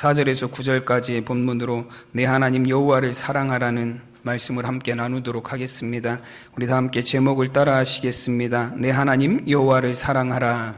4절에서 9절까지의 본문으로 내 하나님 여호와를 사랑하라는 말씀을 함께 나누도록 하겠습니다. 우리 다 함께 제목을 따라 하시겠습니다. 내 하나님 여호와를 사랑하라.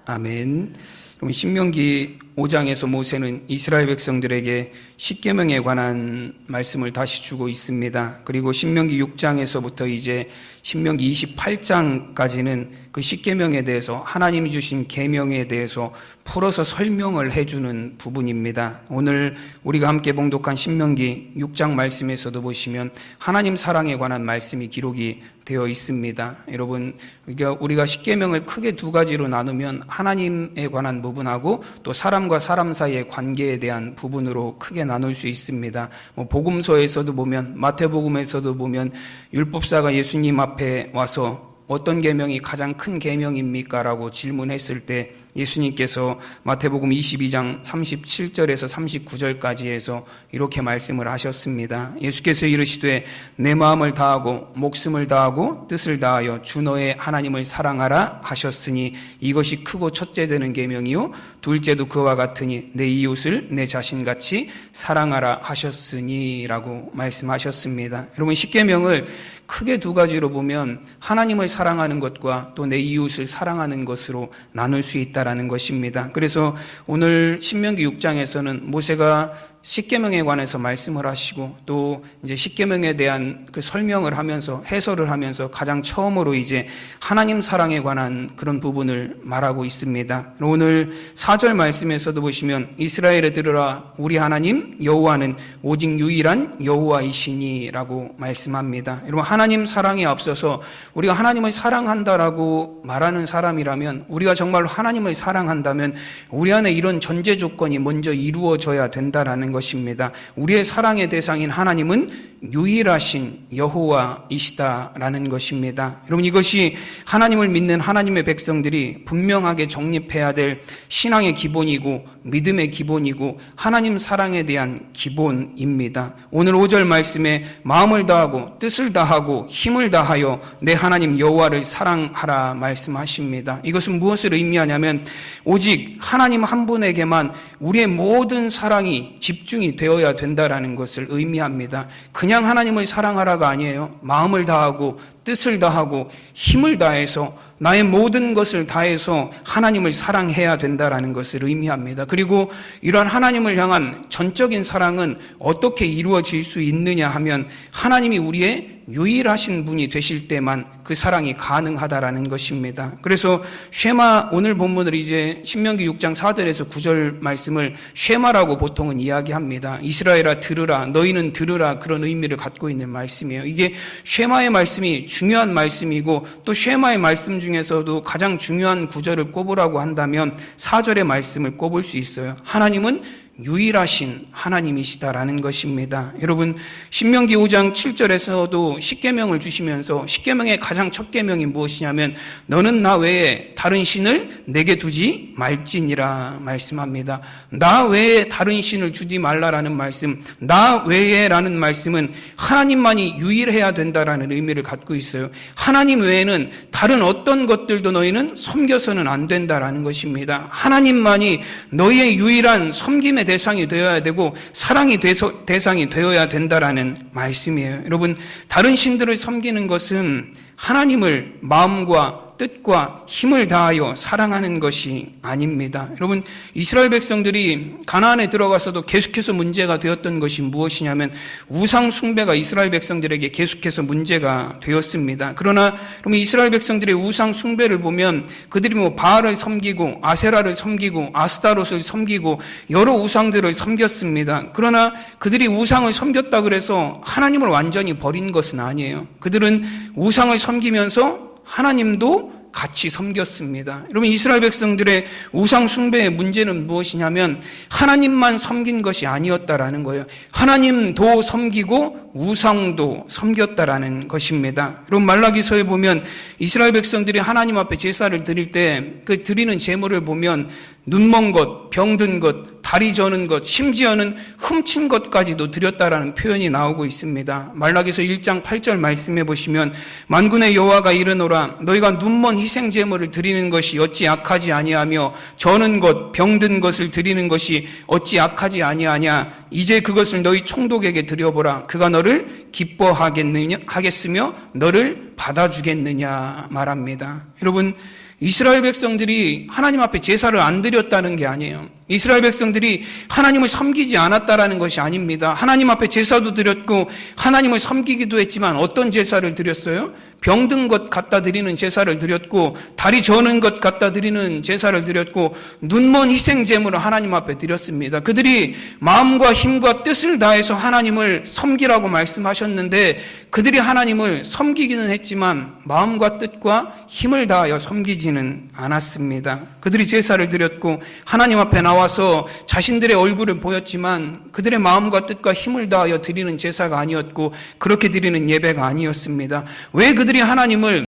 아멘. 그럼 신명기 5장에서 모세는 이스라엘 백성들에게 십계명에 관한 말씀을 다시 주고 있습니다. 그리고 신명기 6장에서부터 이제 신명기 28장까지는 그 십계명에 대해서 하나님이 주신 계명에 대해서 풀어서 설명을 해주는 부분입니다. 오늘 우리가 함께 봉독한 신명기 6장 말씀에서도 보시면 하나님 사랑에 관한 말씀이 기록이 되어 있습니다. 여러분, 우리가 십계명을 크게 두 가지로 나누면 하나님에 관한 부분하고 또 사람과 사람 사이의 관계에 대한 부분으로 크게 나눌 수 있습니다. 복음서에서도 보면, 마태복음에서도 보면 율법사가 예수님 앞에 와서 어떤 계명이 가장 큰 계명입니까? 라고 질문했을 때 예수님께서 마태복음 22장 37절에서 39절까지 해서 이렇게 말씀을 하셨습니다. 예수께서 이르시되 내 마음을 다하고 목숨을 다하고 뜻을 다하여 주 너의 하나님을 사랑하라 하셨으니 이것이 크고 첫째 되는 계명이요 둘째도 그와 같으니 내 이웃을 내 자신같이 사랑하라 하셨으니 라고 말씀하셨습니다. 여러분, 십계명을 크게 두 가지로 보면 하나님을 사랑하는 것과 또 내 이웃을 사랑하는 것으로 나눌 수 있다라는 것입니다. 그래서 오늘 신명기 6장에서는 모세가 십계명에 관해서 말씀을 하시고 또 이제 십계명에 대한 그 설명을 하면서 해설을 하면서 가장 처음으로 이제 하나님 사랑에 관한 그런 부분을 말하고 있습니다. 오늘 4절 말씀에서도 보시면 이스라엘에 들으라 우리 하나님 여호와는 오직 유일한 여호와이시니라고 말씀합니다. 여러분, 하나님 사랑에 앞서서 우리가 하나님을 사랑한다라고 말하는 사람이라면, 우리가 정말로 하나님을 사랑한다면 우리 안에 이런 전제 조건이 먼저 이루어져야 된다라는 것입니다. 우리의 사랑의 대상인 하나님은 유일하신 여호와이시다라는 것입니다. 여러분, 이것이 하나님을 믿는 하나님의 백성들이 분명하게 정립해야 될 신앙의 기본이고 믿음의 기본이고 하나님 사랑에 대한 기본입니다. 오늘 5절 말씀에 마음을 다하고 뜻을 다하고 힘을 다하여 내 하나님 여호와를 사랑하라 말씀하십니다. 이것은 무엇을 의미하냐면 오직 하나님 한 분에게만 우리의 모든 사랑이 집중이 되어야 된다라는 것을 의미합니다. 그냥 하나님을 사랑하라가 아니에요. 마음을 다하고 뜻을 다하고 힘을 다해서 나의 모든 것을 다해서 하나님을 사랑해야 된다라는 것을 의미합니다. 그리고 이러한 하나님을 향한 전적인 사랑은 어떻게 이루어질 수 있느냐 하면 하나님이 우리의 유일하신 분이 되실 때만 그 사랑이 가능하다라는 것입니다. 그래서 쉐마, 오늘 본문을 이제 신명기 6장 4절에서 9절 말씀을 쉐마라고 보통은 이야기합니다. 이스라엘아 들으라, 너희는 들으라, 그런 의미를 갖고 있는 말씀이에요. 이게 쉐마의 말씀이 중요한 말씀이고 또 쉐마의 말씀 중에서도 가장 중요한 구절을 꼽으라고 한다면 4절의 말씀을 꼽을 수 있어요. 하나님은 유일하신 하나님이시다라는 것입니다. 여러분, 신명기 5장 7절에서도 십계명을 주시면서 십계명의 가장 첫 계명이 무엇이냐면 너는 나 외에 다른 신을 내게 두지 말지니라 말씀합니다. 나 외에 다른 신을 주지 말라라는 말씀, 나 외에라는 말씀은 하나님만이 유일해야 된다라는 의미를 갖고 있어요. 하나님 외에는 다른 어떤 것들도 너희는 섬겨서는 안 된다라는 것입니다. 하나님만이 너희의 유일한 섬김의 대상이 되어야 되고 사랑이 대상이 되어야 된다라는 말씀이에요. 여러분, 다른 신들을 섬기는 것은 하나님을 마음과 뜻과 힘을 다하여 사랑하는 것이 아닙니다. 여러분, 이스라엘 백성들이 가나안에 들어가서도 계속해서 문제가 되었던 것이 무엇이냐면 우상 숭배가 이스라엘 백성들에게 계속해서 문제가 되었습니다. 그러나 여러분, 이스라엘 백성들의 우상 숭배를 보면 그들이 바알을 섬기고 아세라를 섬기고 아스타롯을 섬기고 여러 우상들을 섬겼습니다. 그러나 그들이 우상을 섬겼다 그래서 하나님을 완전히 버린 것은 아니에요. 그들은 우상을 섬기면서 하나님도 같이 섬겼습니다. 여러분, 이스라엘 백성들의 우상 숭배의 문제는 무엇이냐면 하나님만 섬긴 것이 아니었다라는 거예요. 하나님도 섬기고 우상도 섬겼다라는 것입니다. 여러분, 말라기서에 보면 이스라엘 백성들이 하나님 앞에 제사를 드릴 때 그 드리는 제물을 보면 눈먼 것, 병든 것, 다리 저는 것, 심지어는 훔친 것까지도 드렸다라는 표현이 나오고 있습니다. 말라기서 1장 8절 말씀해 보시면 만군의 여호와가 이르노라 너희가 눈먼 희생 제물을 드리는 것이 어찌 악하지 아니하며 저는 것, 병든 것을 드리는 것이 어찌 악하지 아니하냐 이제 그것을 너희 총독에게 드려보라 그가 너를 기뻐하겠으며 너를 받아주겠느냐 말합니다. 여러분, 이스라엘 백성들이 하나님 앞에 제사를 안 드렸다는 게 아니에요. 이스라엘 백성들이 하나님을 섬기지 않았다라는 것이 아닙니다. 하나님 앞에 제사도 드렸고 하나님을 섬기기도 했지만 어떤 제사를 드렸어요? 병든 것 갖다 드리는 제사를 드렸고 다리 저는 것 갖다 드리는 제사를 드렸고 눈먼 희생 제물을 하나님 앞에 드렸습니다. 그들이 마음과 힘과 뜻을 다해서 하나님을 섬기라고 말씀하셨는데 그들이 하나님을 섬기기는 했지만 마음과 뜻과 힘을 다하여 섬기지는 않았습니다. 그들이 제사를 드렸고 하나님 앞에 나와서 자신들의 얼굴을 보였지만 그들의 마음과 뜻과 힘을 다하여 드리는 제사가 아니었고 그렇게 드리는 예배가 아니었습니다. 왜 그들이 하나님을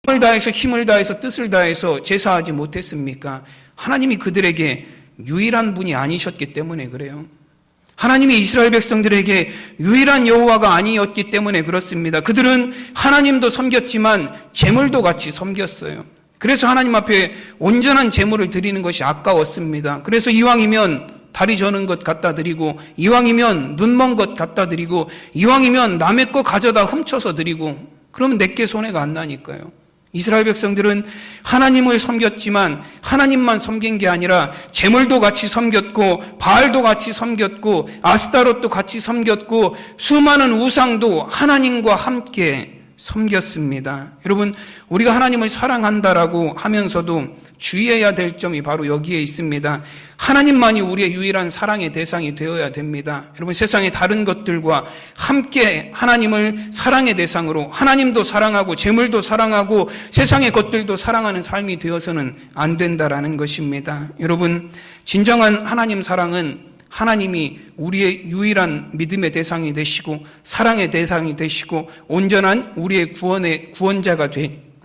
힘을 다해서 힘을 다해서 뜻을 다해서 제사하지 못했습니까? 하나님이 그들에게 유일한 분이 아니셨기 때문에 그래요. 하나님이 이스라엘 백성들에게 유일한 여호와가 아니었기 때문에 그렇습니다. 그들은 하나님도 섬겼지만 제물도 같이 섬겼어요. 그래서 하나님 앞에 온전한 제물을 드리는 것이 아까웠습니다. 그래서 이왕이면 다리 저는 것 갖다 드리고 이왕이면 눈먼 것 갖다 드리고 이왕이면 남의 거 가져다 훔쳐서 드리고 그러면 내게 손해가 안 나니까요. 이스라엘 백성들은 하나님을 섬겼지만 하나님만 섬긴 게 아니라 제물도 같이 섬겼고 바알도 같이 섬겼고 아스타롯도 같이 섬겼고 수많은 우상도 하나님과 함께 섬겼습니다. 여러분, 우리가 하나님을 사랑한다라고 하면서도 주의해야 될 점이 바로 여기에 있습니다. 하나님만이 우리의 유일한 사랑의 대상이 되어야 됩니다. 여러분, 세상의 다른 것들과 함께 하나님을 사랑의 대상으로 하나님도 사랑하고 재물도 사랑하고 세상의 것들도 사랑하는 삶이 되어서는 안 된다라는 것입니다. 여러분, 진정한 하나님 사랑은 하나님이 우리의 유일한 믿음의 대상이 되시고 사랑의 대상이 되시고 온전한 우리의 구원자가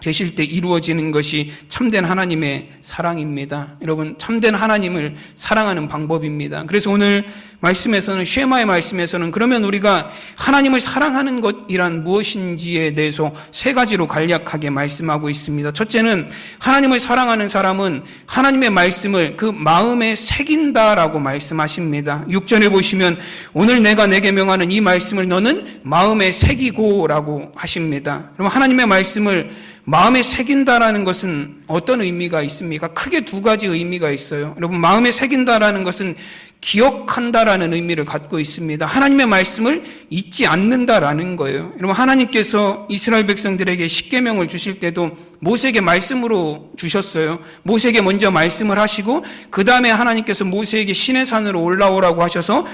되실 때 이루어지는 것이 참된 하나님의 사랑입니다. 여러분, 참된 하나님을 사랑하는 방법입니다. 그래서 오늘 말씀에서는 쉐마의 말씀에서는 그러면 우리가 하나님을 사랑하는 것이란 무엇인지에 대해서 세 가지로 간략하게 말씀하고 있습니다. 첫째는 하나님을 사랑하는 사람은 하나님의 말씀을 그 마음에 새긴다라고 말씀하십니다. 6절에 보시면 오늘 내가 내게 명하는 이 말씀을 너는 마음에 새기고라고 하십니다. 그럼 하나님의 말씀을 마음에 새긴다라는 것은 어떤 의미가 있습니까? 크게 두 가지 의미가 있어요. 여러분, 마음에 새긴다라는 것은 기억한다라는 의미를 갖고 있습니다. 하나님의 말씀을 잊지 않는다라는 거예요. 여러분, 하나님께서 이스라엘 백성들에게 십계명을 주실 때도 모세에게 말씀으로 주셨어요. 모세에게 먼저 말씀을 하시고 그 다음에 하나님께서 모세에게 시내산으로 올라오라고 하셔서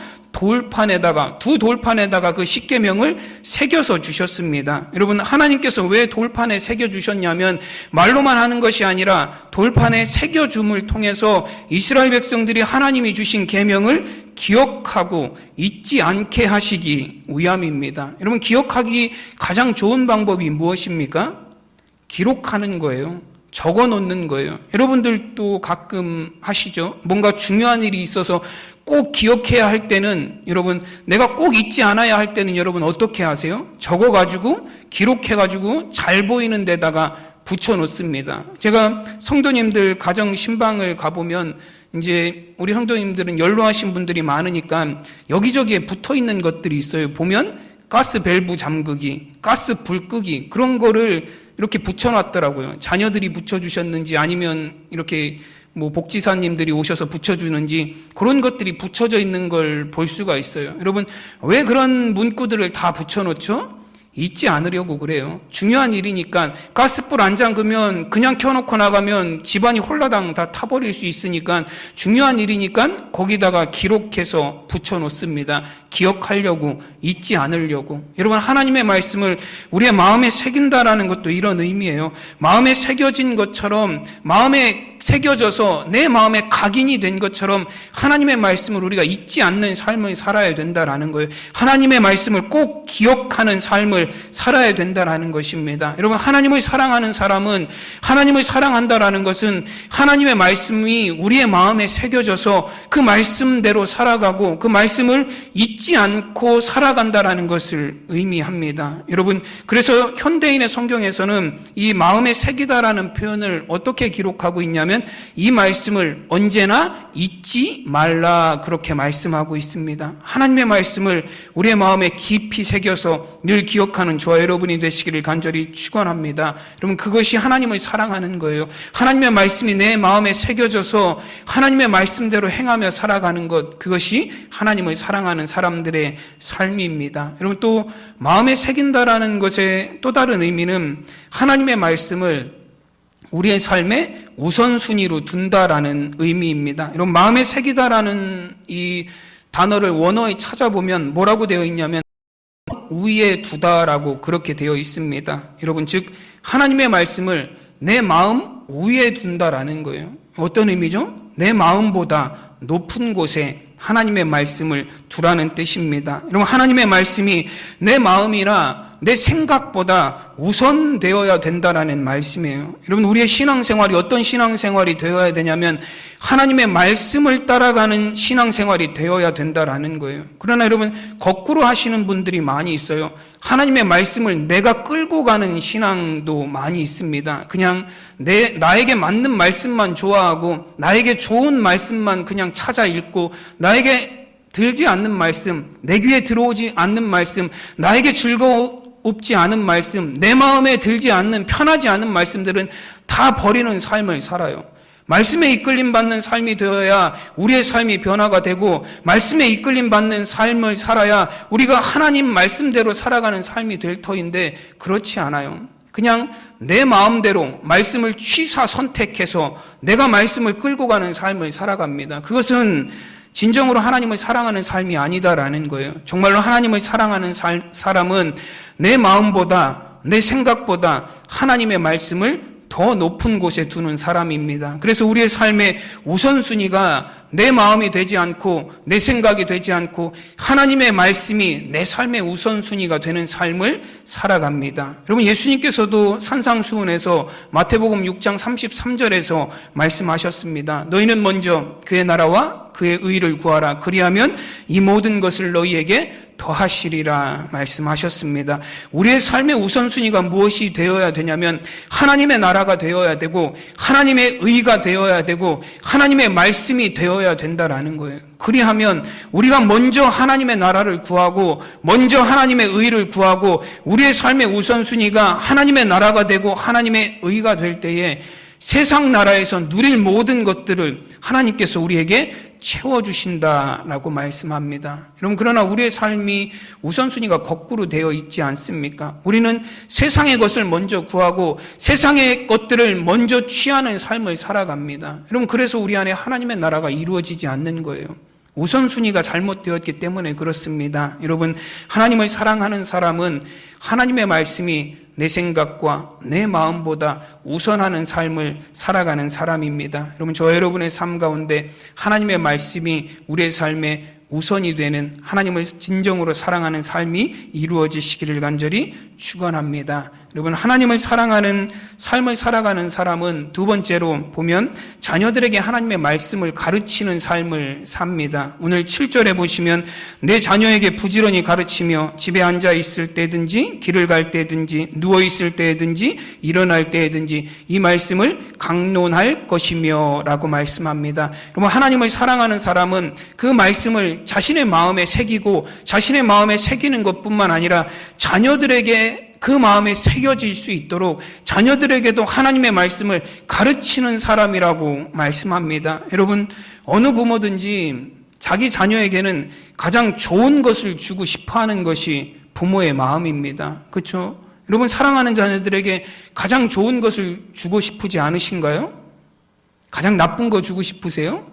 두 돌판에다가 그 십계명을 새겨서 주셨습니다. 여러분, 하나님께서 왜 돌판에 새겨 주셨냐면 말로만 하는 것이 아니라 돌판에 새겨줌을 통해서 이스라엘 백성들이 하나님이 주신 계명을 기억하고 잊지 않게 하시기 위함입니다. 여러분, 기억하기 가장 좋은 방법이 무엇입니까? 기록하는 거예요. 적어 놓는 거예요. 여러분들도 가끔 하시죠? 뭔가 중요한 일이 있어서 꼭 기억해야 할 때는 여러분, 내가 꼭 잊지 않아야 할 때는 여러분 어떻게 하세요? 적어가지고 기록해가지고 잘 보이는 데다가 붙여 놓습니다. 제가 성도님들 가정 신방을 가보면 이제 우리 성도님들은 연로하신 분들이 많으니까 여기저기에 붙어 있는 것들이 있어요. 보면 가스 밸브 잠그기, 가스 불 끄기 그런 거를 이렇게 붙여놨더라고요. 자녀들이 붙여주셨는지 아니면 이렇게 뭐 복지사님들이 오셔서 붙여주는지 그런 것들이 붙여져 있는 걸 볼 수가 있어요. 여러분, 왜 그런 문구들을 다 붙여놓죠? 잊지 않으려고 그래요. 중요한 일이니까 가스불 안 잠그면 그냥 켜놓고 나가면 집안이 홀라당 다 타버릴 수 있으니까 중요한 일이니까 거기다가 기록해서 붙여놓습니다. 기억하려고, 잊지 않으려고. 여러분, 하나님의 말씀을 우리의 마음에 새긴다라는 것도 이런 의미예요. 마음에 새겨진 것처럼 마음에 새겨져서 내 마음에 각인이 된 것처럼 하나님의 말씀을 우리가 잊지 않는 삶을 살아야 된다라는 거예요. 하나님의 말씀을 꼭 기억하는 삶을 살아야 된다라는 것입니다. 여러분, 하나님을 사랑하는 사람은, 하나님을 사랑한다라는 것은 하나님의 말씀이 우리의 마음에 새겨져서 그 말씀대로 살아가고 그 말씀을 잊지 않고 살아간다라는 것을 의미합니다. 여러분, 그래서 현대인의 성경에서는 이 마음에 새기다라는 표현을 어떻게 기록하고 있냐면 이 말씀을 언제나 잊지 말라, 그렇게 말씀하고 있습니다. 하나님의 말씀을 우리의 마음에 깊이 새겨서 늘 기억하는 저와 여러분이 되시기를 간절히 축원합니다. 여러분, 그것이 하나님을 사랑하는 거예요. 하나님의 말씀이 내 마음에 새겨져서 하나님의 말씀대로 행하며 살아가는 것, 그것이 하나님을 사랑하는 사람들의 삶입니다. 여러분, 또 마음에 새긴다라는 것의 또 다른 의미는 하나님의 말씀을 우리의 삶의 우선순위로 둔다라는 의미입니다. 여러분, 마음에 새기다라는 이 단어를 원어에 찾아보면 뭐라고 되어 있냐면 위에 두다라고 그렇게 되어 있습니다. 여러분, 즉 하나님의 말씀을 내 마음 위에 둔다라는 거예요. 어떤 의미죠? 내 마음보다 높은 곳에 하나님의 말씀을 두라는 뜻입니다. 여러분, 하나님의 말씀이 내 마음이나 내 생각보다 우선되어야 된다라는 말씀이에요. 여러분, 우리의 신앙생활이 어떤 신앙생활이 되어야 되냐면 하나님의 말씀을 따라가는 신앙생활이 되어야 된다라는 거예요. 그러나 여러분, 거꾸로 하시는 분들이 많이 있어요. 하나님의 말씀을 내가 끌고 가는 신앙도 많이 있습니다. 그냥 나에게 맞는 말씀만 좋아하고 나에게 좋은 말씀만 그냥 찾아 읽고 나에게 들지 않는 말씀, 내 귀에 들어오지 않는 말씀, 나에게 즐거웠지 않은 말씀, 내 마음에 들지 않는, 편하지 않은 말씀들은 다 버리는 삶을 살아요. 말씀에 이끌림 받는 삶이 되어야 우리의 삶이 변화가 되고, 말씀에 이끌림 받는 삶을 살아야 우리가 하나님 말씀대로 살아가는 삶이 될 터인데 그렇지 않아요. 그냥 내 마음대로 말씀을 취사 선택해서 내가 말씀을 끌고 가는 삶을 살아갑니다. 그것은 진정으로 하나님을 사랑하는 삶이 아니다라는 거예요. 정말로 하나님을 사랑하는 사람은 내 마음보다, 내 생각보다 하나님의 말씀을 더 높은 곳에 두는 사람입니다. 그래서 우리의 삶의 우선순위가 내 마음이 되지 않고 내 생각이 되지 않고 하나님의 말씀이 내 삶의 우선순위가 되는 삶을 살아갑니다. 여러분, 예수님께서도 산상수훈에서 마태복음 6장 33절에서 말씀하셨습니다. 너희는 먼저 그의 나라와 그의 의를 구하라. 그리하면 이 모든 것을 너희에게 더하시리라 말씀하셨습니다. 우리의 삶의 우선순위가 무엇이 되어야 되냐면 하나님의 나라가 되어야 되고 하나님의 의가 되어야 되고 하나님의 말씀이 되어야 된다라는 거예요. 그리하면 우리가 먼저 하나님의 나라를 구하고 먼저 하나님의 의를 구하고 우리의 삶의 우선순위가 하나님의 나라가 되고 하나님의 의가 될 때에 세상 나라에서 누릴 모든 것들을 하나님께서 우리에게 채워주신다라고 말씀합니다. 여러분, 그러나 우리의 삶이 우선순위가 거꾸로 되어 있지 않습니까? 우리는 세상의 것을 먼저 구하고 세상의 것들을 먼저 취하는 삶을 살아갑니다. 여러분, 그래서 우리 안에 하나님의 나라가 이루어지지 않는 거예요. 우선순위가 잘못되었기 때문에 그렇습니다. 여러분, 하나님을 사랑하는 사람은 하나님의 말씀이 내 생각과 내 마음보다 우선하는 삶을 살아가는 사람입니다. 여러분, 저와 여러분의 삶 가운데 하나님의 말씀이 우리의 삶에 우선이 되는, 하나님을 진정으로 사랑하는 삶이 이루어지시기를 간절히 축원합니다. 여러분, 하나님을 사랑하는 삶을 살아가는 사람은 두 번째로 보면 자녀들에게 하나님의 말씀을 가르치는 삶을 삽니다. 오늘 7절에 보시면 내 자녀에게 부지런히 가르치며 집에 앉아 있을 때든지 길을 갈 때든지 누워 있을 때든지 일어날 때든지 이 말씀을 강론할 것이며 라고 말씀합니다. 여러분, 하나님을 사랑하는 사람은 그 말씀을 자신의 마음에 새기고 자신의 마음에 새기는 것뿐만 아니라 자녀들에게 그 마음에 새겨질 수 있도록 자녀들에게도 하나님의 말씀을 가르치는 사람이라고 말씀합니다. 여러분, 어느 부모든지 자기 자녀에게는 가장 좋은 것을 주고 싶어하는 것이 부모의 마음입니다. 그렇죠? 여러분, 사랑하는 자녀들에게 가장 좋은 것을 주고 싶으지 않으신가요? 가장 나쁜 거 주고 싶으세요?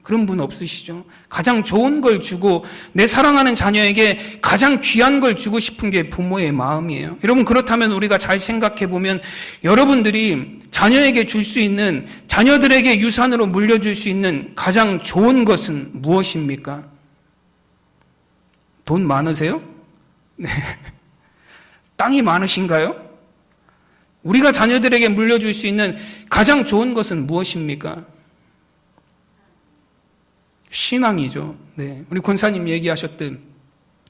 그런 분 없으시죠? 가장 좋은 걸 주고 내 사랑하는 자녀에게 가장 귀한 걸 주고 싶은 게 부모의 마음이에요. 여러분, 그렇다면 우리가 잘 생각해 보면 여러분들이 자녀에게 줄 수 있는, 자녀들에게 유산으로 물려줄 수 있는 가장 좋은 것은 무엇입니까? 돈 많으세요? 네. 땅이 많으신가요? 우리가 자녀들에게 물려줄 수 있는 가장 좋은 것은 무엇입니까? 신앙이죠. 네. 우리 권사님 얘기하셨듯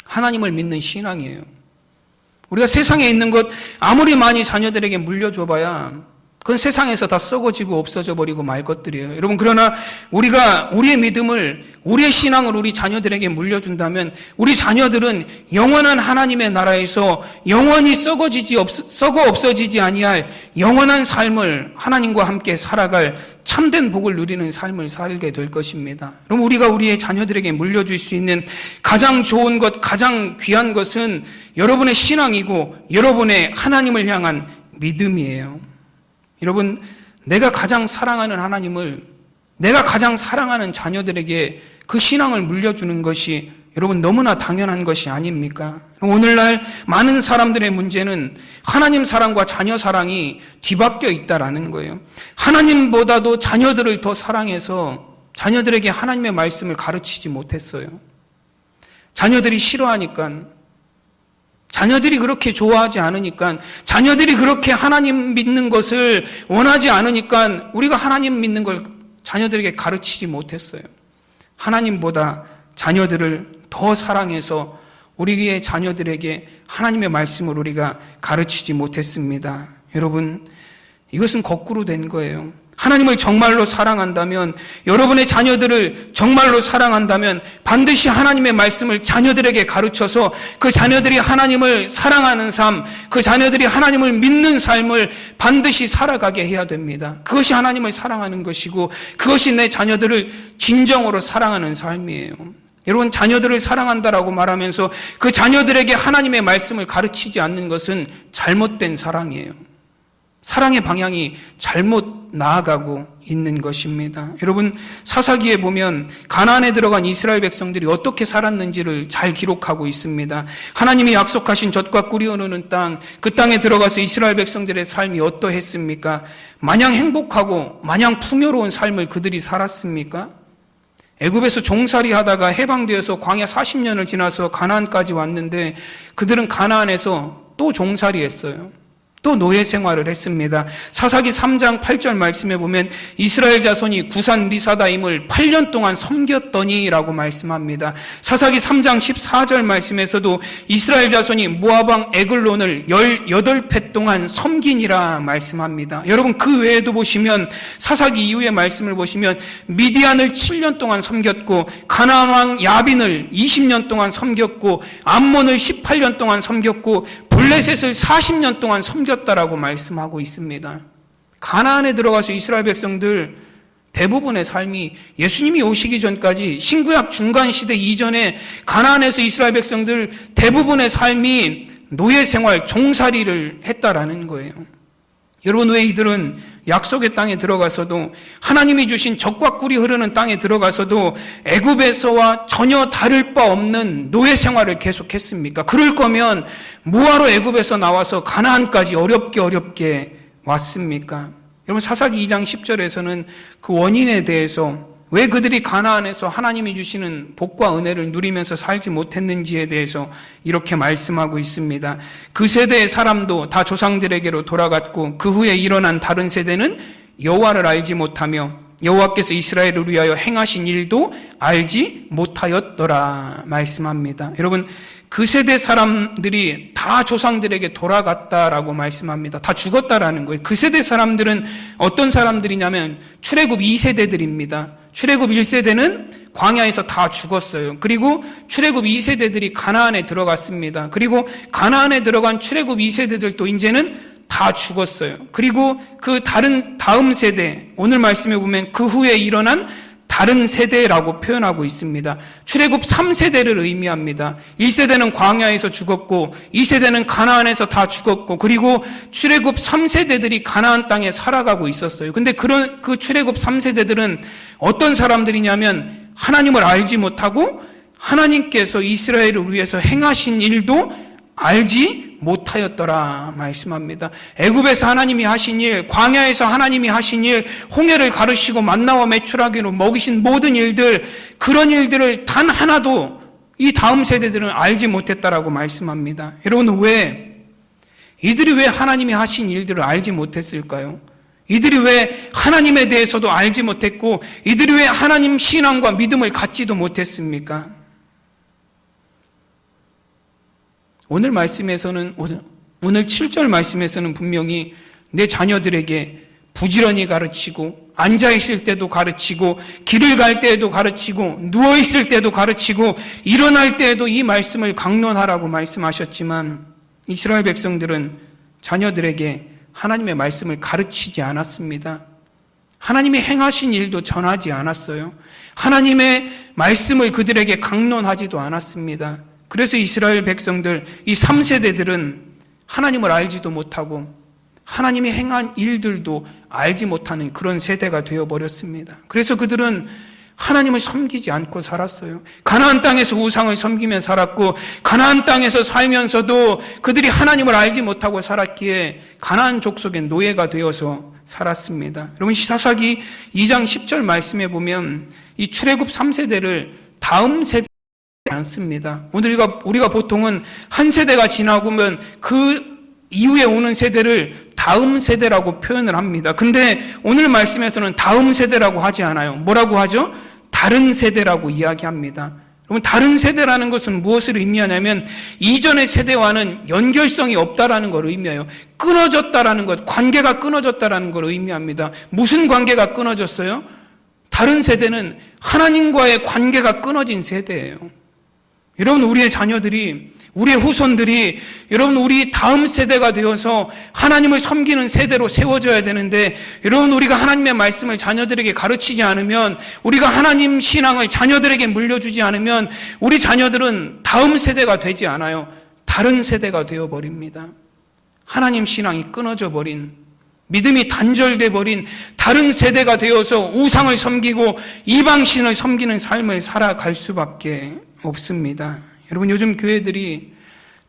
하나님을 믿는 신앙이에요. 우리가 세상에 있는 것 아무리 많이 자녀들에게 물려줘봐야 그건 세상에서 다 썩어지고 없어져 버리고 말 것들이에요. 여러분, 그러나 우리가 우리의 믿음을, 우리의 신앙을 우리 자녀들에게 물려준다면 우리 자녀들은 영원한 하나님의 나라에서 영원히 썩어 없어지지 아니할 영원한 삶을 하나님과 함께 살아갈 참된 복을 누리는 삶을 살게 될 것입니다. 그럼 우리가 우리의 자녀들에게 물려줄 수 있는 가장 좋은 것, 가장 귀한 것은 여러분의 신앙이고 여러분의 하나님을 향한 믿음이에요. 여러분, 내가 가장 사랑하는 하나님을, 내가 가장 사랑하는 자녀들에게 그 신앙을 물려주는 것이 여러분 너무나 당연한 것이 아닙니까? 오늘날 많은 사람들의 문제는 하나님 사랑과 자녀 사랑이 뒤바뀌어 있다라는 거예요. 하나님보다도 자녀들을 더 사랑해서 자녀들에게 하나님의 말씀을 가르치지 못했어요. 자녀들이 싫어하니까, 자녀들이 그렇게 좋아하지 않으니까, 자녀들이 그렇게 하나님 믿는 것을 원하지 않으니까 우리가 하나님 믿는 걸 자녀들에게 가르치지 못했어요. 하나님보다 자녀들을 더 사랑해서 우리의 자녀들에게 하나님의 말씀을 우리가 가르치지 못했습니다. 여러분, 이것은 거꾸로 된 거예요. 하나님을 정말로 사랑한다면, 여러분의 자녀들을 정말로 사랑한다면 반드시 하나님의 말씀을 자녀들에게 가르쳐서 그 자녀들이 하나님을 사랑하는 삶, 그 자녀들이 하나님을 믿는 삶을 반드시 살아가게 해야 됩니다. 그것이 하나님을 사랑하는 것이고 그것이 내 자녀들을 진정으로 사랑하는 삶이에요. 여러분, 자녀들을 사랑한다라고 말하면서 그 자녀들에게 하나님의 말씀을 가르치지 않는 것은 잘못된 사랑이에요. 사랑의 방향이 잘못 나아가고 있는 것입니다. 여러분, 사사기에 보면 가나안에 들어간 이스라엘 백성들이 어떻게 살았는지를 잘 기록하고 있습니다. 하나님이 약속하신 젖과 꿀이 흐르는 땅, 그 땅에 들어가서 이스라엘 백성들의 삶이 어떠했습니까? 마냥 행복하고 마냥 풍요로운 삶을 그들이 살았습니까? 애굽에서 종살이 하다가 해방되어서 광야 40년을 지나서 가나안까지 왔는데 그들은 가나안에서 또 종살이 했어요. 또 노예 생활을 했습니다. 사사기 3장 8절 말씀에 보면 이스라엘 자손이 구산 리사다임을 8년 동안 섬겼더니라고 말씀합니다. 사사기 3장 14절 말씀에서도 이스라엘 자손이 모압왕 에글론을 18회 동안 섬기니라 말씀합니다. 여러분, 그 외에도 보시면 사사기 이후의 말씀을 보시면 미디안을 7년 동안 섬겼고 가나안 왕 야빈을 20년 동안 섬겼고 암몬을 18년 동안 섬겼고 블레셋을 40년 동안 섬겼다라고 말씀하고 있습니다. 가나안에 들어가서 이스라엘 백성들 대부분의 삶이 예수님이 오시기 전까지 신구약 중간 시대 이전에 가나안에서 이스라엘 백성들 대부분의 삶이 노예 생활, 종살이를 했다라는 거예요. 여러분, 왜 이들은 약속의 땅에 들어가서도 하나님이 주신 젖과 꿀이 흐르는 땅에 들어가서도 애굽에서와 전혀 다를 바 없는 노예 생활을 계속했습니까? 그럴 거면 뭐하러 애굽에서 나와서 가나안까지 어렵게 왔습니까? 여러분, 사사기 2장 10절에서는 그 원인에 대해서 왜 그들이 가나안에서 하나님이 주시는 복과 은혜를 누리면서 살지 못했는지에 대해서 이렇게 말씀하고 있습니다. 그 세대의 사람도 다 조상들에게로 돌아갔고 그 후에 일어난 다른 세대는 여호와를 알지 못하며 여호와께서 이스라엘을 위하여 행하신 일도 알지 못하였더라 말씀합니다. 여러분, 그 세대 사람들이 다 조상들에게 돌아갔다라고 말씀합니다. 다 죽었다라는 거예요. 그 세대 사람들은 어떤 사람들이냐면 출애굽 2세대들입니다. 출애굽 1세대는 광야에서 다 죽었어요. 그리고 출애굽 2세대들이 가나안에 들어갔습니다. 그리고 가나안에 들어간 출애굽 2세대들도 이제는 다 죽었어요. 그리고 그 다른 다음 세대, 오늘 말씀해 보면 그 후에 일어난 다른 세대라고 표현하고 있습니다. 출애굽 3세대를 의미합니다. 1세대는 광야에서 죽었고 2세대는 가나안에서 다 죽었고 그리고 출애굽 3세대들이 가나안 땅에 살아가고 있었어요. 근데 그 출애굽 3세대들은 어떤 사람들이냐면 하나님을 알지 못하고 하나님께서 이스라엘을 위해서 행하신 일도 알지 못하였더라 말씀합니다. 애굽에서 하나님이 하신 일, 광야에서 하나님이 하신 일, 홍해를 가르시고 만나와 메추라기로 먹이신 모든 일들, 그런 일들을 단 하나도 이 다음 세대들은 알지 못했다라고 말씀합니다. 여러분, 이들이 왜 하나님이 하신 일들을 알지 못했을까요? 이들이 왜 하나님에 대해서도 알지 못했고 이들이 왜 하나님 신앙과 믿음을 갖지도 못했습니까? 오늘 말씀에서는, 오늘 7절 말씀에서는 분명히 내 자녀들에게 부지런히 가르치고, 앉아있을 때도 가르치고, 길을 갈 때에도 가르치고, 누워있을 때도 가르치고, 일어날 때에도 이 말씀을 강론하라고 말씀하셨지만, 이스라엘 백성들은 자녀들에게 하나님의 말씀을 가르치지 않았습니다. 하나님이 행하신 일도 전하지 않았어요. 하나님의 말씀을 그들에게 강론하지도 않았습니다. 그래서 이스라엘 백성들, 이 3세대들은 하나님을 알지도 못하고 하나님이 행한 일들도 알지 못하는 그런 세대가 되어버렸습니다. 그래서 그들은 하나님을 섬기지 않고 살았어요. 가나안 땅에서 우상을 섬기며 살았고 가나안 땅에서 살면서도 그들이 하나님을 알지 못하고 살았기에 가나안 족속의 노예가 되어서 살았습니다. 여러분, 사사기 2장 10절 말씀에 보면 이 출애굽 3세대를 다음 세대 않습니다. 오늘 우리가 보통은 한 세대가 지나고면 그 이후에 오는 세대를 다음 세대라고 표현을 합니다. 근데 오늘 말씀에서는 다음 세대라고 하지 않아요. 뭐라고 하죠? 다른 세대라고 이야기합니다. 그러면 다른 세대라는 것은 무엇을 의미하냐면 이전의 세대와는 연결성이 없다라는 걸 의미해요. 끊어졌다라는 것, 관계가 끊어졌다라는 걸 의미합니다. 무슨 관계가 끊어졌어요? 다른 세대는 하나님과의 관계가 끊어진 세대예요. 여러분, 우리의 자녀들이, 우리의 후손들이, 여러분, 우리 다음 세대가 되어서 하나님을 섬기는 세대로 세워져야 되는데, 여러분, 우리가 하나님의 말씀을 자녀들에게 가르치지 않으면, 우리가 하나님 신앙을 자녀들에게 물려주지 않으면, 우리 자녀들은 다음 세대가 되지 않아요. 다른 세대가 되어버립니다. 하나님 신앙이 끊어져 버린, 믿음이 단절돼 버린 다른 세대가 되어서 우상을 섬기고 이방신을 섬기는 삶을 살아갈 수밖에 없습니다. 여러분, 요즘 교회들이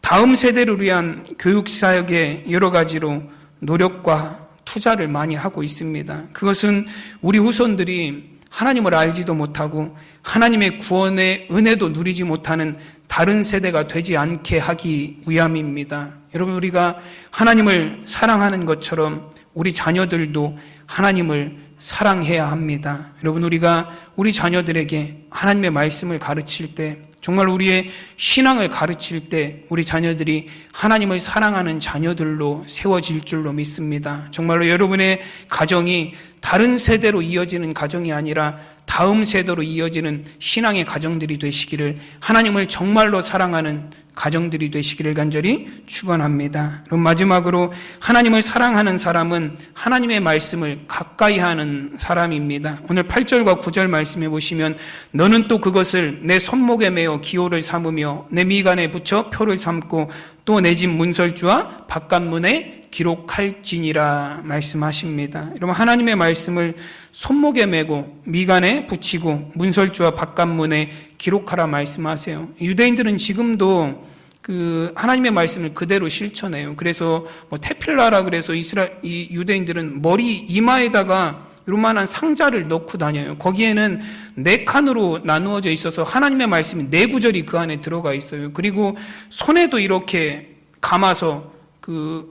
다음 세대를 위한 교육 사역에 여러 가지로 노력과 투자를 많이 하고 있습니다. 그것은 우리 후손들이 하나님을 알지도 못하고 하나님의 구원의 은혜도 누리지 못하는 다른 세대가 되지 않게 하기 위함입니다. 여러분, 우리가 하나님을 사랑하는 것처럼 우리 자녀들도 하나님을 사랑해야 합니다. 여러분, 우리가 우리 자녀들에게 하나님의 말씀을 가르칠 때, 정말 우리의 신앙을 가르칠 때 우리 자녀들이 하나님을 사랑하는 자녀들로 세워질 줄로 믿습니다. 정말로 여러분의 가정이 다른 세대로 이어지는 가정이 아니라 다음 세대로 이어지는 신앙의 가정들이 되시기를, 하나님을 정말로 사랑하는 가정들이 되시기를 간절히 축원합니다. 그럼 마지막으로 하나님을 사랑하는 사람은 하나님의 말씀을 가까이 하는 사람입니다. 오늘 8절과 9절 말씀해 보시면, 너는 또 그것을 내 손목에 매어 기호를 삼으며 내 미간에 붙여 표를 삼고 또 내 집 문설주와 바깥문에 기록할지니라 말씀하십니다. 여러분, 하나님의 말씀을 손목에 메고 미간에 붙이고 문설주와 바깥문에 기록하라 말씀하세요. 유대인들은 지금도 그 하나님의 말씀을 그대로 실천해요. 그래서 테필라라 그래서 이 유대인들은 머리 이마에다가 요만한 상자를 넣고 다녀요. 거기에는 4칸으로 나누어져 있어서 하나님의 말씀이 4구절이 그 안에 들어가 있어요. 그리고 손에도 이렇게 감아서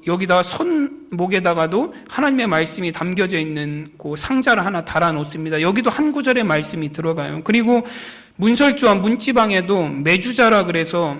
여기다가 손목에다가도 하나님의 말씀이 담겨져 있는 그 상자를 하나 달아 놓습니다. 여기도 한 구절의 말씀이 들어가요. 그리고 문설주와 문지방에도 매주자라 그래서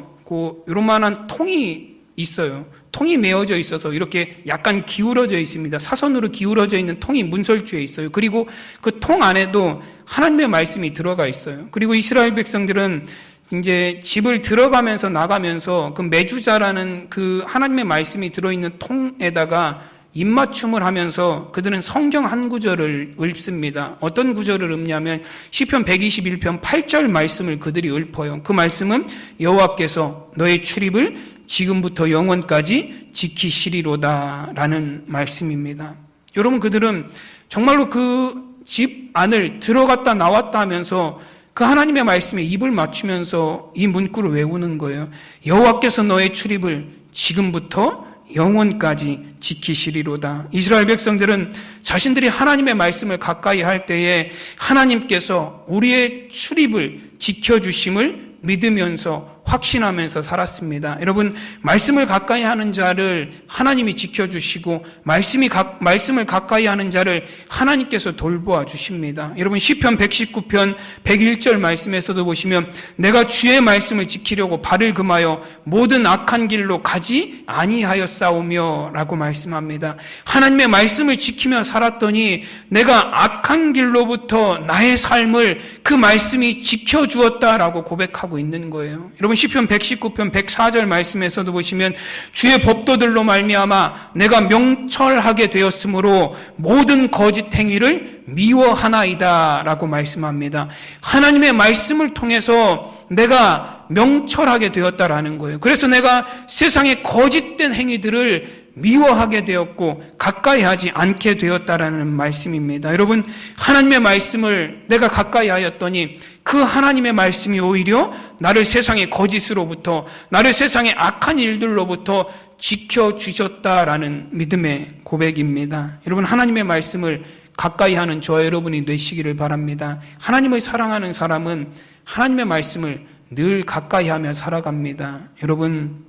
요만한 통이 있어요. 통이 메어져 있어서 이렇게 약간 기울어져 있습니다. 사선으로 기울어져 있는 통이 문설주에 있어요. 그리고 그 통 안에도 하나님의 말씀이 들어가 있어요. 그리고 이스라엘 백성들은 이제 집을 들어가면서 나가면서 그 매주자라는 그 하나님의 말씀이 들어있는 통에다가 입맞춤을 하면서 그들은 성경 한 구절을 읊습니다. 어떤 구절을 읊냐면 시편 121편 8절 말씀을 그들이 읊어요. 그 말씀은 여호와께서 너의 출입을 지금부터 영원까지 지키시리로다 라는 말씀입니다. 여러분, 그들은 정말로 그 집 안을 들어갔다 나왔다 하면서 그 하나님의 말씀에 입을 맞추면서 이 문구를 외우는 거예요. 여호와께서 너의 출입을 지금부터 영원까지 지키시리로다. 이스라엘 백성들은 자신들이 하나님의 말씀을 가까이 할 때에 하나님께서 우리의 출입을 지켜주심을 믿으면서 확신하면서 살았습니다. 여러분, 말씀을 가까이 하는 자를 하나님이 지켜주시고 말씀을 가까이 하는 자를 하나님께서 돌보아 주십니다. 여러분, 시편 119편 101절 말씀에서도 보시면 내가 주의 말씀을 지키려고 발을 금하여 모든 악한 길로 가지 아니하였사오며 라고 말씀합니다. 하나님의 말씀을 지키며 살았더니 내가 악한 길로부터 나의 삶을 그 말씀이 지켜주었다라고 고백하고 있는 거예요. 여러분, 시편 119편 104절 말씀에서도 보시면 주의 법도들로 말미암아 내가 명철하게 되었으므로 모든 거짓 행위를 미워하나이다 라고 말씀합니다. 하나님의 말씀을 통해서 내가 명철하게 되었다라는 거예요. 그래서 내가 세상의 거짓된 행위들을 미워하게 되었고 가까이 하지 않게 되었다라는 말씀입니다. 여러분, 하나님의 말씀을 내가 가까이 하였더니 그 하나님의 말씀이 오히려 나를 세상의 거짓으로부터, 나를 세상의 악한 일들로부터 지켜주셨다라는 믿음의 고백입니다. 여러분, 하나님의 말씀을 가까이 하는 저와 여러분이 되시기를 바랍니다. 하나님을 사랑하는 사람은 하나님의 말씀을 늘 가까이 하며 살아갑니다. 여러분,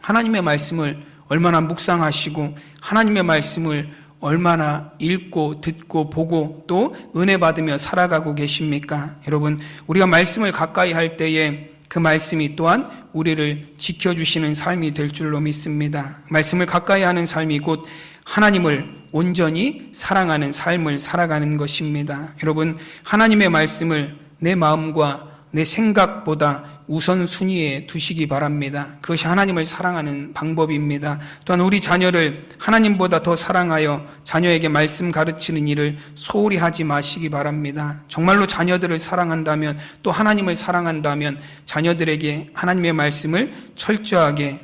하나님의 말씀을 얼마나 묵상하시고 하나님의 말씀을 얼마나 읽고 듣고 보고 또 은혜 받으며 살아가고 계십니까? 여러분, 우리가 말씀을 가까이 할 때에 그 말씀이 또한 우리를 지켜주시는 삶이 될 줄로 믿습니다. 말씀을 가까이 하는 삶이 곧 하나님을 온전히 사랑하는 삶을 살아가는 것입니다. 여러분, 하나님의 말씀을 내 마음과 내 생각보다 우선순위에 두시기 바랍니다. 그것이 하나님을 사랑하는 방법입니다. 또한 우리 자녀를 하나님보다 더 사랑하여 자녀에게 말씀 가르치는 일을 소홀히 하지 마시기 바랍니다. 정말로 자녀들을 사랑한다면, 또 하나님을 사랑한다면 자녀들에게 하나님의 말씀을 철저하게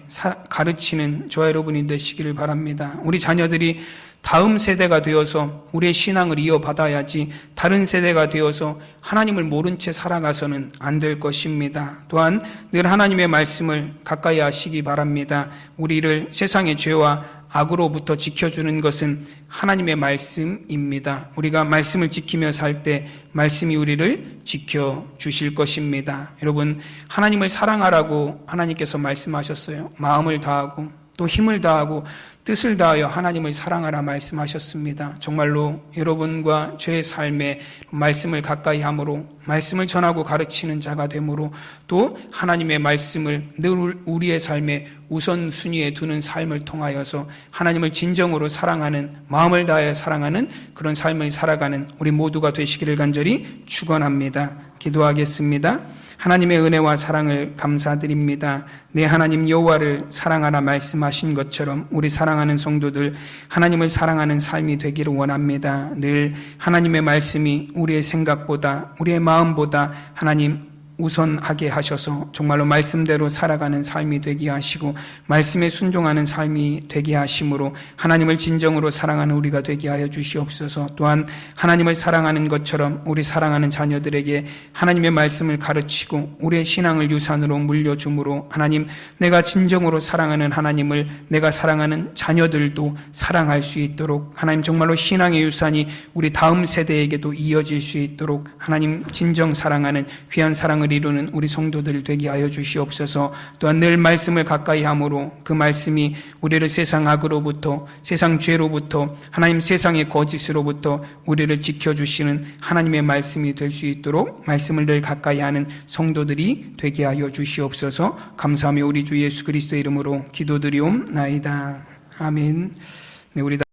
가르치는 저와 여러분이 되시기를 바랍니다. 우리 자녀들이 다음 세대가 되어서 우리의 신앙을 이어받아야지 다른 세대가 되어서 하나님을 모른 채 살아가서는 안 될 것입니다. 또한 늘 하나님의 말씀을 가까이 하시기 바랍니다. 우리를 세상의 죄와 악으로부터 지켜주는 것은 하나님의 말씀입니다. 우리가 말씀을 지키며 살 때 말씀이 우리를 지켜주실 것입니다. 여러분, 하나님을 사랑하라고 하나님께서 말씀하셨어요. 마음을 다하고 또 힘을 다하고 뜻을 다하여 하나님을 사랑하라 말씀하셨습니다. 정말로 여러분과 제 삶에 말씀을 가까이 함으로, 말씀을 전하고 가르치는 자가 되므로, 또 하나님의 말씀을 늘 우리의 삶에 우선순위에 두는 삶을 통하여서 하나님을 진정으로 사랑하는, 마음을 다하여 사랑하는 그런 삶을 살아가는 우리 모두가 되시기를 간절히 축원합니다. 기도하겠습니다. 하나님의 은혜와 사랑을 감사드립니다. 내 하나님 여호와를 사랑하라 말씀하신 것처럼 우리 사랑하는 성도들 하나님을 사랑하는 삶이 되기를 원합니다. 늘 하나님의 말씀이 우리의 생각보다, 우리의 마음보다 하나님 우선하게 하셔서 정말로 말씀대로 살아가는 삶이 되게 하시고 말씀에 순종하는 삶이 되게 하심으로 하나님을 진정으로 사랑하는 우리가 되게 하여 주시옵소서. 또한 하나님을 사랑하는 것처럼 우리 사랑하는 자녀들에게 하나님의 말씀을 가르치고 우리의 신앙을 유산으로 물려줌으로 하나님, 내가 진정으로 사랑하는 하나님을 내가 사랑하는 자녀들도 사랑할 수 있도록 하나님, 정말로 신앙의 유산이 우리 다음 세대에게도 이어질 수 있도록 하나님, 진정 사랑하는 귀한 사랑을 이루는 우리 성도들 되게 하여 주시옵소서. 또한 늘 말씀을 가까이 함으로 그 말씀이 우리를 세상 악으로부터, 세상 죄로부터, 하나님 세상의 거짓으로부터 우리를 지켜주시는 하나님의 말씀이 될 수 있도록 말씀을 늘 가까이 하는 성도들이 되게 하여 주시옵소서. 감사하며 우리 주 예수 그리스도의 이름으로 기도드리옵나이다. 아멘. 네, 우리